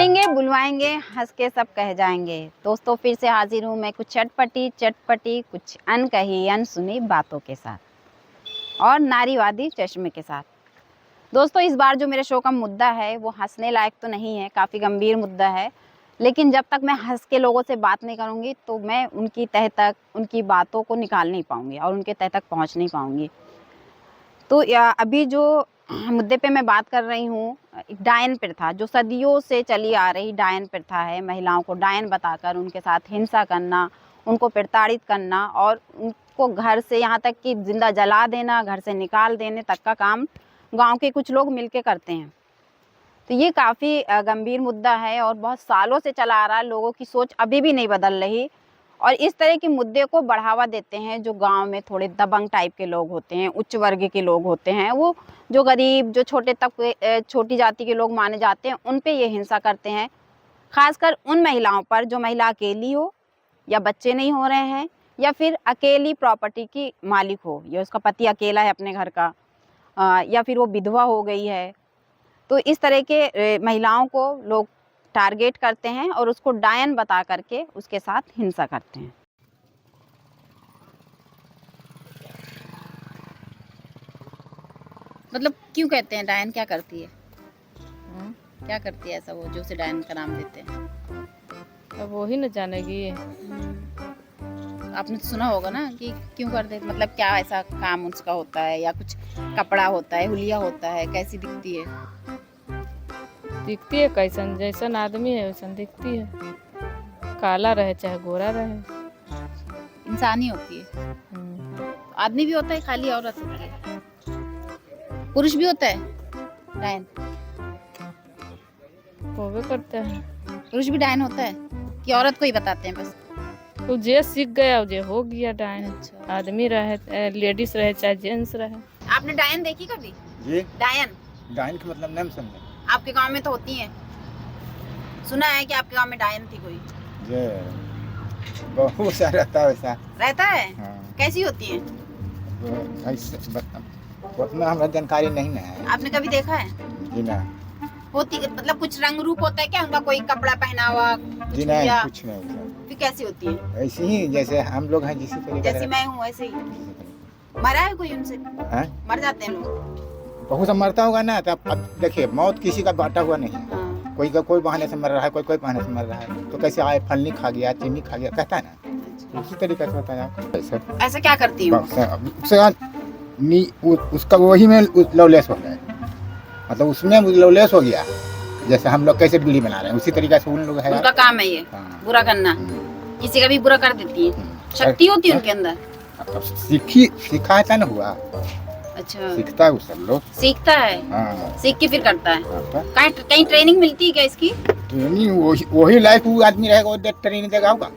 आएंगे बुलवाएंगे, हंस के सब कह जाएंगे। दोस्तों फिर से हाजिर हूँ मैं कुछ चटपटी कुछ अनकही अनसुनी बातों के साथ और नारीवादी चश्मे के साथ। दोस्तों इस बार जो मेरे शो का मुद्दा है वो हंसने लायक तो नहीं है, काफ़ी गंभीर मुद्दा है। लेकिन जब तक मैं हंस के लोगों से बात नहीं करूँगी तो मैं उनकी तह तक उनकी बातों को निकाल नहीं पाऊँगी और उनके तह तक पहुँच नहीं पाऊँगी। तो अभी जो मुद्दे पे मैं बात कर रही हूँ, डायन प्रथा जो सदियों से चली आ रही डायन प्रथा है। महिलाओं को डायन बताकर उनके साथ हिंसा करना, उनको प्रताड़ित करना और उनको घर से यहाँ तक कि जिंदा जला देना, घर से निकाल देने तक का काम गांव के कुछ लोग मिलके करते हैं। तो ये काफ़ी गंभीर मुद्दा है और बहुत सालों से चला आ रहा है। लोगों की सोच अभी भी नहीं बदल रही और इस तरह के मुद्दे को बढ़ावा देते हैं जो गांव में थोड़े दबंग टाइप के लोग होते हैं, उच्च वर्ग के लोग होते हैं। वो जो गरीब, जो छोटे तबके, छोटी जाति के लोग माने जाते हैं, उन पे ये हिंसा करते हैं। खासकर उन महिलाओं पर जो महिला अकेली हो या बच्चे नहीं हो रहे हैं या फिर अकेली प्रॉपर्टी की मालिक हो, या उसका पति अकेला है अपने घर का, या फिर वो विधवा हो गई है। तो इस तरह के महिलाओं को लोग टारगेट करते हैं और उसको डायन बता करके उसके साथ हिंसा करते हैं। मतलब क्यों कहते हैं डायन? क्या करती है? क्या करती है ऐसा वो जो उसे डायन का नाम देते हैं? अब वो ही न जानेगी। आपने तो सुना होगा ना कि क्यों कर देते, मतलब क्या ऐसा काम उसका होता है, या कुछ कपड़ा होता है, हुलिया होता है, कैसी दिखती है? दिखती है कैसन, जैसन आदमी है वैसन दिखती है, काला रहे चाहे गोरा रहे। इंसान ही होती है। आदमी भी होता है, खाली औरत होती है? पुरुष भी होता है डायन? वो भी करते हैं। पुरुष भी डायन होता है कि औरत को ही बताते हैं बस? तो जे सीख गया जे हो गया डायन। अच्छा। आदमी रहे, लेडीज रहे चाहे जेंट्स रहे। आपने डायन देखी कभी? जी, डायन डायन का मतलब नाम समझे? आपके गांव में तो होती है, सुना है कि आपके गांव में डायन थी कोई? जे बहुत सा रहता है वैसा। रहता है? हाँ। कैसी होती है? वो ऐसे उतना हमरा जानकारी नहीं है। आपने कभी देखा है? जी ना। होती मतलब कुछ रंग रूप होता है क्या उनका? कोई कपड़ा पहना हुआ जी नहीं, कुछ नहीं होता। फिर कैसी होती है? ऐसे ही जैसे हम लोग हैं, जिसी तरीके जैसे मैं हूँ वैसे ही? मरा है कोई उनसे? हैं? मर जाते हैं लोग? बहुत सा मरता होगा ना। तो अब देखिए, मौत किसी का बांटा हुआ नहीं है। हाँ। कोई का कोई बहाने से मर रहा है, कोई बहाने से मर रहा है। तो कैसे आए फलनी खा गया, चीनी खा गया, कहता है ना, उसी तरीके से होता है। ऐसा क्या करती हूँ? उसका वही में लवलेस हो गया, मतलब उसमें लवलेस हो गया। जैसे हम लोग कैसे बीड़ी बना रहे हैं, उसी तरीके से उन लोग है। उनका काम है ये। हाँ। बुरा करना, किसी का भी बुरा कर देती है। शक्ति होती है उनके अंदर? सीखा है ना हुआ। अच्छा, सीखता है वो सब लोग। सीखता है? हाँ। सीख के फिर करता है? हाँ। कहीं ट्रेनिंग मिलती है क्या इसकी? ट्रेनिंग वही लायक वो आदमी रहेगा, वो ट्रेनिंग देगा होगा।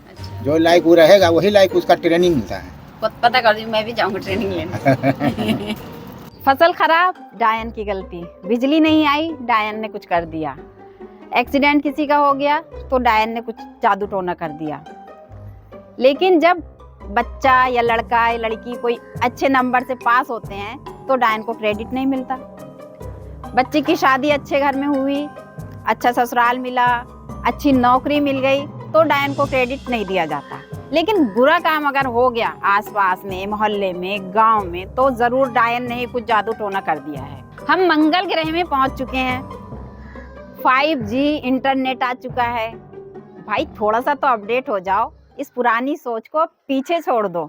अच्छा। जो लायक वो रहेगा वही लायक उसका ट्रेनिंग मिलता है। पता कर दी, मैं भी जाऊंगा ट्रेनिंग लेने। फसल खराब, डायन की गलती। बिजली नहीं आई, डायन ने कुछ कर दिया। एक्सीडेंट किसी का हो गया तो डायन ने कुछ जादू टोना कर दिया। लेकिन जब बच्चा या लड़का या लड़की कोई अच्छे नंबर से पास होते हैं तो डायन को क्रेडिट नहीं मिलता। बच्चे की शादी अच्छे घर में हुई, अच्छा ससुराल मिला, अच्छी नौकरी मिल गई तो डायन को क्रेडिट नहीं दिया जाता। लेकिन बुरा काम अगर हो गया आसपास में, मोहल्ले में, गांव में, तो जरूर डायन ने ही कुछ जादू टोना कर दिया है। हम मंगल ग्रह में पहुंच चुके हैं, 5G इंटरनेट आ चुका है। भाई थोड़ा सा तो अपडेट हो जाओ, इस पुरानी सोच को पीछे छोड़ दो।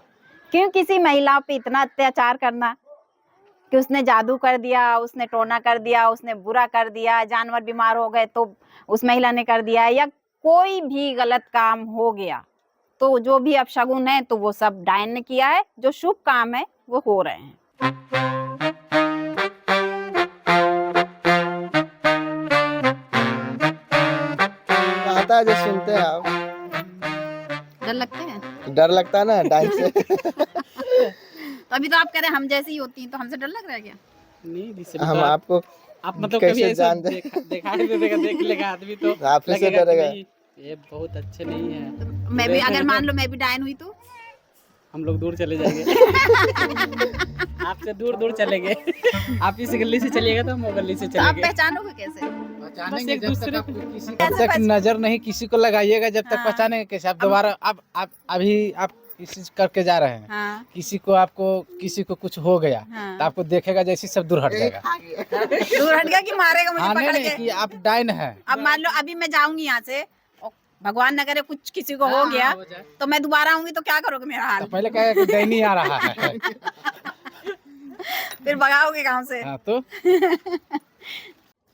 क्यों किसी महिला पे इतना अत्याचार करना कि उसने जादू कर दिया, उसने टोना कर दिया, उसने बुरा कर दिया, जानवर बीमार हो गए तो उस महिला ने कर दिया, या कोई भी गलत काम हो गया तो जो भी अपशगुन है तो वो सब डायन ने किया है। जो शुभ काम है वो हो रहे हैं। आता है जो सुनते हैं आप। डर लगता है? डर लगता है ना डायन से। तो अभी तो आप कह रहे हैं हम जैसी ही होती हैं, तो हमसे डर लग रहा है क्या? नहीं, हम आपको आप मतलब कैसे कभी ऐसा जानते? दिखाई दे देगा, देख लेगा आदमी तो आप ही से लगेगा कि डरेगा। नहीं, ये बहुत अच्छे नहीं है। तो मैं भी, अगर मान लो मैं भी डायन हुई तो हम लोग दूर चले जाएंगे। आपसे दूर दूर चलेंगे। आप इस गली से चलिएगा तो हम वो गली से आप चलेंगे। पहचानोगे कैसे? बस एक दूसरे पे जब तक नजर नहीं किसी को लगाइएगा, जब तक हाँ। पहचानेंगे कैसे आप दोबारा। आप अभी आप किसी करके जा रहे हैं, हाँ किसी को कुछ हो गया हाँ। तो आपको देखेगा जैसे सब दूर हट जाएगा। दूर हट गया कि मारेगा मुझे हाँ, नहीं पकड़ नहीं के। कि आप डाइन हैं। अब मान लो अभी मैं जाऊंगी यहाँ से और भगवान न करे कुछ किसी को हो गया हो जाए। तो मैं दोबारा आऊंगी तो क्या करोगे मेरा हाल? तो पहले कहेगा कि डाइनी आ रहा है। फिर भगाओगे गाँव से? हाँ, तो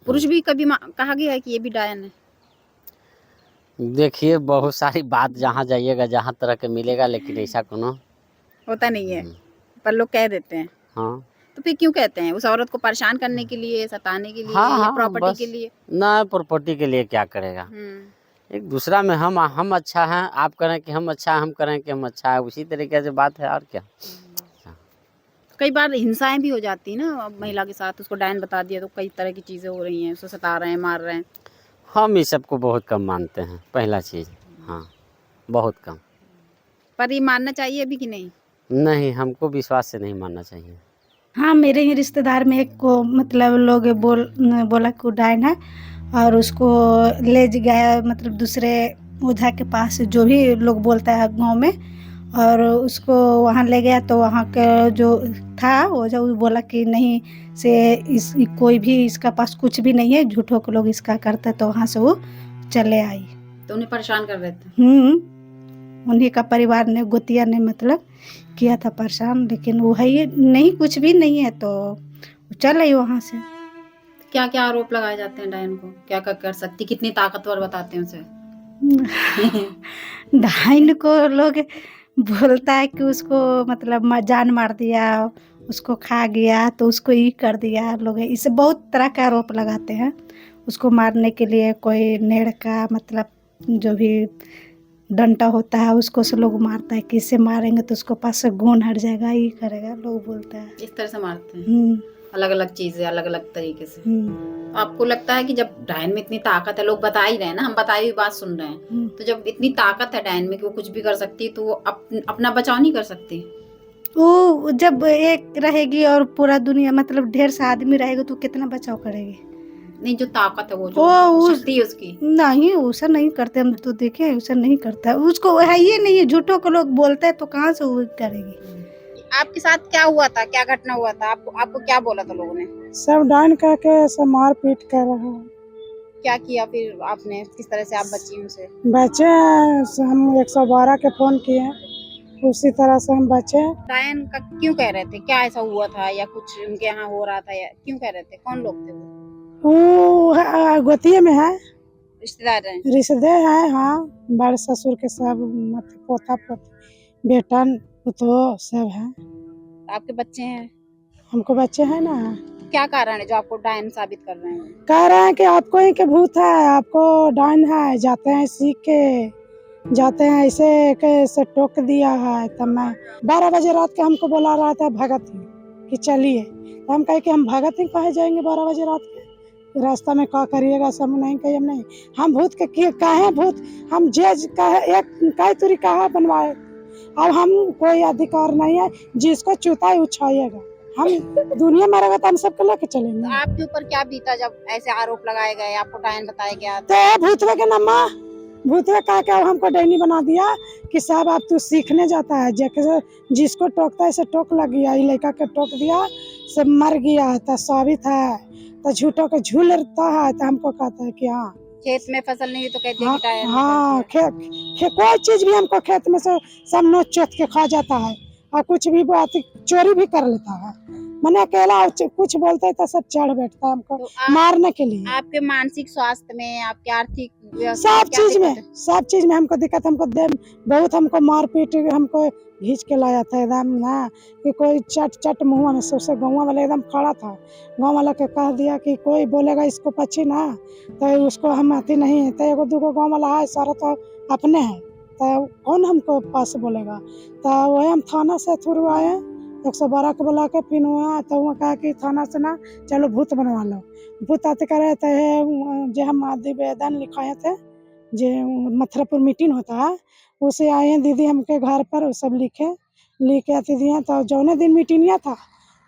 पुरुष भी कभी कहा गया है कि ये भी डायन है? देखिए बहुत सारी बात जहाँ जाइएगा जहाँ तरह के मिलेगा, लेकिन ऐसा कोनो होता नहीं है पर लोग कह देते हैं। हाँ तो फिर क्यों कहते हैं? उस औरत को परेशान करने के लिए, सताने के लिए, हाँ, या हाँ, प्रॉपर्टी बस। के लिए? ना प्रॉपर्टी के लिए क्या करेगा, एक दूसरा में हम अच्छा हैं, आप करें कि हम अच्छा हैं, हम करें कि हम अच्छा है, उसी तरीके से बात है और क्या। कई बार हिंसाएं भी हो जाती है ना, अब महिला के साथ उसको डायन बता दिया तो कई तरह की चीजें हो रही हैं, उसको सता रहे हैं, मार रहे हैं। हम इस सब को बहुत कम मानते हैं, पहला चीज़। हाँ, बहुत कम। पर ये मानना चाहिए अभी कि नहीं? नहीं, हमको विश्वास से नहीं मानना चाहिए। हाँ, मेरे ही रिश्तेदार में एक को मतलब लोग बोला कि वो डायन है और उसको ले गया मतलब दूसरे ओझा के पास, जो भी लोग बोलता है गांव में, और उसको वहाँ ले गया तो वहाँ का जो था ओझा वो बोला कि नहीं से कोई भी इसका पास कुछ भी नहीं है, झूठों को लोग इसका करते, तो वहाँ से वो चले आई। तो उन्हें परेशान कर रहे थे? उन्हीं का परिवार ने, गोतिया ने मतलब किया था परेशान, लेकिन वो है ये नहीं, कुछ भी नहीं है, तो चल आई वहाँ से। क्या क्या आरोप लगाए जाते हैं डायन को? क्या क्या कर सकती, कितनी ताकतवर बताते हैं उसे? डायन को लोग बोलता है कि उसको मतलब जान मार दिया, उसको खा गया, तो उसको ये कर दिया। लोग इससे बहुत तरह का आरोप लगाते हैं उसको मारने के लिए। कोई नेड़ का मतलब जो भी डंटा होता है उसको से लोग मारता है कि इससे मारेंगे तो उसको पास से खून हट जाएगा, ये करेगा, लोग बोलते हैं। इस तरह से मारते हैं अलग अलग चीजें, अलग अलग तरीके से। तो आपको लगता है कि जब डायन में इतनी ताकत है, लोग बता ही रहे हैं ना, हम बताई हुई बात सुन रहे हैं, तो जब इतनी ताकत है डायन में कि वो कुछ भी कर सकती है, तो वो अपना बचाव नहीं कर सकती? वो जब एक रहेगी और पूरा दुनिया मतलब ढेर सा आदमी रहेगा तो कितना बचाव करेगी? नहीं, जो ताकत है वो जो शक्ति है उसकी। नहीं, वैसा नहीं करते हम तो देखे, वैसा नहीं करता उसको, है ये नहीं है, झूठों को लोग बोलते हैं तो कहाँ से वो करेगी? आपके साथ क्या हुआ था, क्या घटना हुआ था? आपको क्या बोला था लोगों ने? सब डायन कह के सब मार पीट कर रहा है। क्या किया फिर आपने, किस तरह से आप बची उनसे? बचे हैं, हम 112 के फोन किए, उसी तरह से हम बचे। डायन का क्यों कह रहे थे? क्या ऐसा हुआ था या कुछ उनके यहाँ हो रहा था, या क्यों कह रहे थे? कौन लोग थे वो? गोतिये में है, रिश्तेदार हैं? रिश्तेदार है। हाँ, बड़े ससुर के सब मतलब पोता पोती, बेटा पुतो सब है। आपके बच्चे हैं? हमको बच्चे हैं ना। क्या कारण है जो आपको डायन साबित कर रहे हैं? कह रहे हैं कि आपको ही के भूत है, आपको डायन है, जाते हैं सीख के, जाते हैं ऐसे टोक दिया है। तब मैं 12 बजे रात के हमको बुला रहा था भगत कि चलिए, तो हम कहे कि हम भगत ही कहे जाएंगे 12 बजे रात के, रास्ता में क्या करिएगा? सब नहीं कहिए, हम नहीं, हम भूत के कहे भूत, हम जेज कहे एक कई तुरी कहा बनवाए, अब हम कोई अधिकार नहीं है, जिसको चुताई उछाइएगा, हम दुनिया में रहेगा तो हम सबको लेके चलेंगे। तो आपके ऊपर क्या बीता जब ऐसे आरोप लगाए गए, आपको डायन बताया गया? तो भूतवे के नम्मा, भूतवे कहा के हमको डैनी बना दिया कि साहब आप तू सीखने जाता है, जिसको टोकता है से टोक लग गया, ये लड़का के टोक दिया से मर गया, तो साबित है, तो झूठों के झूलता है, तो हमको कहता है कि हाँ खेत में फसल नहीं हुई तो कहते हैं कि डायन ने हाँ, कर दिया। कोई चीज भी हमको खेत में से सब नोच चोट के खा जाता है, और कुछ भी बात चोरी भी कर लेता है, मैंने अकेला कुछ बोलते है तो सब चढ़ बैठता है हमको तो मारने के लिए। आपके मानसिक स्वास्थ्य में, आपके आर्थिक सब चीज में हमको दिक्कत, हमको बहुत हमको मार पीट, हमको घींच के लाया था एकदम ना, कि कोई चट मुँह में सबसे गाँव वाला एकदम खड़ा था, गाँव वाला के कह दिया कि कोई बोलेगा इसको पक्षी ना तो उसको हम आती नहीं है, तो एगो दूगो गाँव वाला है, सारा तो अपने है, तो कौन हमको पास बोलेगा? तो वही हम थाना से थ्रू आए, 112 को बुला के फिर हुआ, तो वो कहा कि थाना से ना चलो भूत बनवा लो। भूत आते करे तो जो हम आदिवेदन लिखाए थे, जो मथुरापुर मीटिंग होता है, उसे आए हैं दीदी हमके घर पर, सब लिख के आती दिए, तो जौने दिन मीटिंग था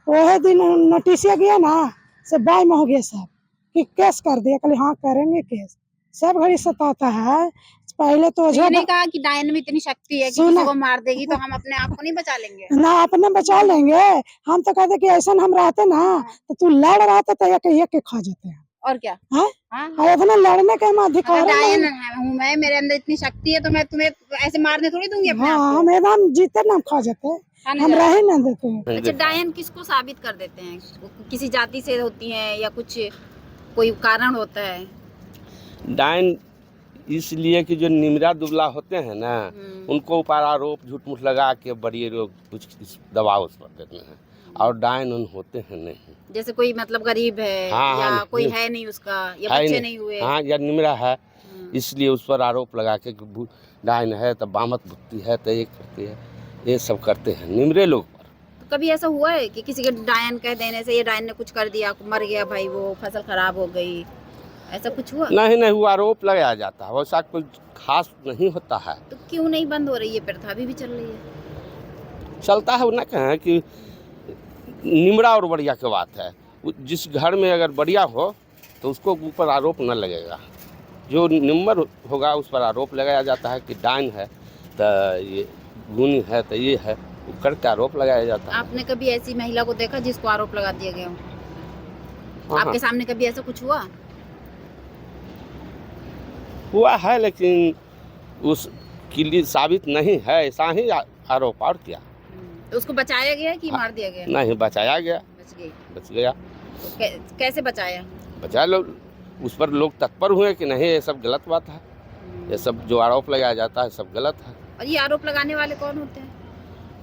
वही दिन नोटिस गया ना, सब बाय में हो गया सब कि केस कर दिया, कहले हाँ करेंगे केस, सब घड़ी सताता है। पहले तो ये नहीं कहा कि डायन में इतनी शक्ति है कि सुना- किसी को मार देगी तो हम अपने आप को नहीं बचा लेंगे। ना अपने बचा लेंगे, हम तो कहते कि ऐसा हम रहते ना तो तू लड़ रहा था तो एक के खा जाते हैं। और क्या हाँ? हाँ और इतना लड़ने का हम अगर अधिकार डायन नहीं। हूँ मैं, मेरे अंदर इतनी शक्ति है तो मैं तुम्हें ऐसे मारने थोड़ी दूंगी अपने हाँ, आप हम एकदम जीते ना खा जाते, को। हम रह ही ना देते। अच्छा, डायन किसको साबित कर देते हैं? किसी जाति से होती है या कुछ कोई कारण होता है? डायन इसलिए कि जो निमरा दुबला होते हैं ना, उनको ऊपर आरोप झूठ मूठ लगा के बड़े लोग कुछ दबाव उस पर देते हैं, और डायन उन होते हैं नहीं। जैसे कोई मतलब गरीब है हाँ, या हाँ, कोई है नहीं उसका, या है बच्चे नहीं हुए। हाँ, या निमरा है, इसलिए उस पर आरोप लगा के कि डायन है तो बामत भुगती है तो ये करती है, ये सब करते हैं निमरे लोग पर। तो कभी ऐसा हुआ है कि किसी के डायन कह देने से ये डायन ने कुछ कर दिया, मर गया भाई, वो फसल खराब हो गई, ऐसा कुछ हुआ? नहीं, वो आरोप लगाया जाता है, वैसा कोई खास नहीं होता है। तो क्यों नहीं बंद हो रही है प्रथा? अभी भी चल रही है। चलता है, वो ना कहें कि निमरा और बढ़िया की बात है। जिस घर में अगर बढ़िया हो तो उसको ऊपर आरोप न लगेगा, जो निम्र होगा उस पर आरोप लगाया जाता है कि डायन है तो ये गुनी है तो ये है, करके आरोप लगाया जाता है। आपने कभी ऐसी महिला को देखा जिसको आरोप लगा दिया गया हो? हाँ, आपके सामने कभी ऐसा कुछ हुआ? हुआ है, लेकिन उस के लिए साबित नहीं है, ऐसा ही आरोप, और क्या। तो उसको बचाया गया कि मार दिया गया? नहीं, बचाया गया, बच गया। तो कैसे बचाया? बचा लोग, उस पर लोग तत्पर हुए कि नहीं ये सब गलत बात है, ये सब जो आरोप लगाया जाता है सब गलत है। और ये आरोप लगाने वाले कौन होते हैं?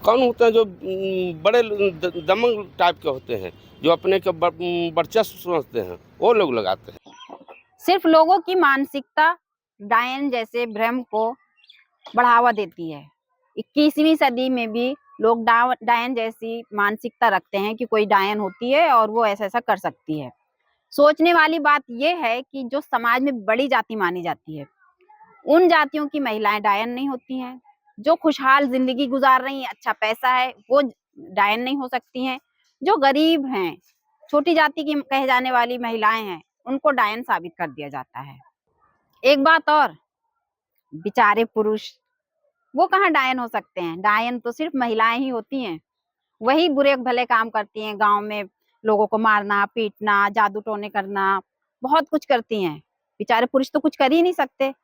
कौन होते हैं? जो बड़े दमंग टाइप के होते हैं, जो अपने के वर्चस्व समझते हैं, वो लोग लगाते हैं। सिर्फ लोगों की मानसिकता डायन जैसे भ्रम को बढ़ावा देती है। 21वीं सदी में भी लोग डायन जैसी मानसिकता रखते हैं कि कोई डायन होती है और वो ऐसा ऐसा कर सकती है। सोचने वाली बात यह है कि जो समाज में बड़ी जाति मानी जाती है, उन जातियों की महिलाएं डायन नहीं होती हैं। जो खुशहाल जिंदगी गुजार रही हैं, अच्छा पैसा है, वो डायन नहीं हो सकती हैं। जो गरीब हैं, छोटी जाति की कहे जाने वाली महिलाएं हैं, उनको डायन साबित कर दिया जाता है। एक बात और, बेचारे पुरुष, वो कहाँ डायन हो सकते हैं? डायन तो सिर्फ महिलाएं ही होती हैं। वही बुरे भले काम करती हैं, गांव में लोगों को मारना, पीटना, जादू टोने करना, बहुत कुछ करती हैं। बेचारे पुरुष तो कुछ कर ही नहीं सकते।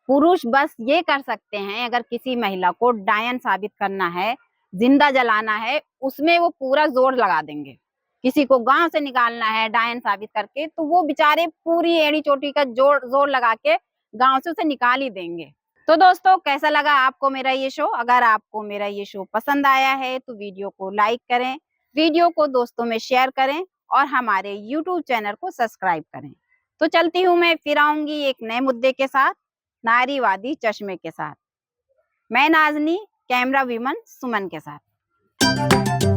पुरुष बस ये कर सकते हैं, अगर किसी महिला को डायन साबित करना है, जिंदा जलाना है, उसमें वो पूरा जोर लगा देंगे। किसी को गांव से निकालना है डायन साबित करके, तो वो बेचारे पूरी एड़ी चोटी का जोर लगा के गांव से उसे निकाल ही देंगे। तो दोस्तों, कैसा लगा आपको मेरा ये शो? अगर आपको मेरा ये शो पसंद आया है तो वीडियो को लाइक करें, वीडियो को दोस्तों में शेयर करें और हमारे YouTube चैनल को सब्सक्राइब करें। तो चलती हूँ, मैं फिर आऊंगी एक नए मुद्दे के साथ, नारीवादी चश्मे के साथ। मैं नाजनी, कैमरा विमन सुमन के साथ।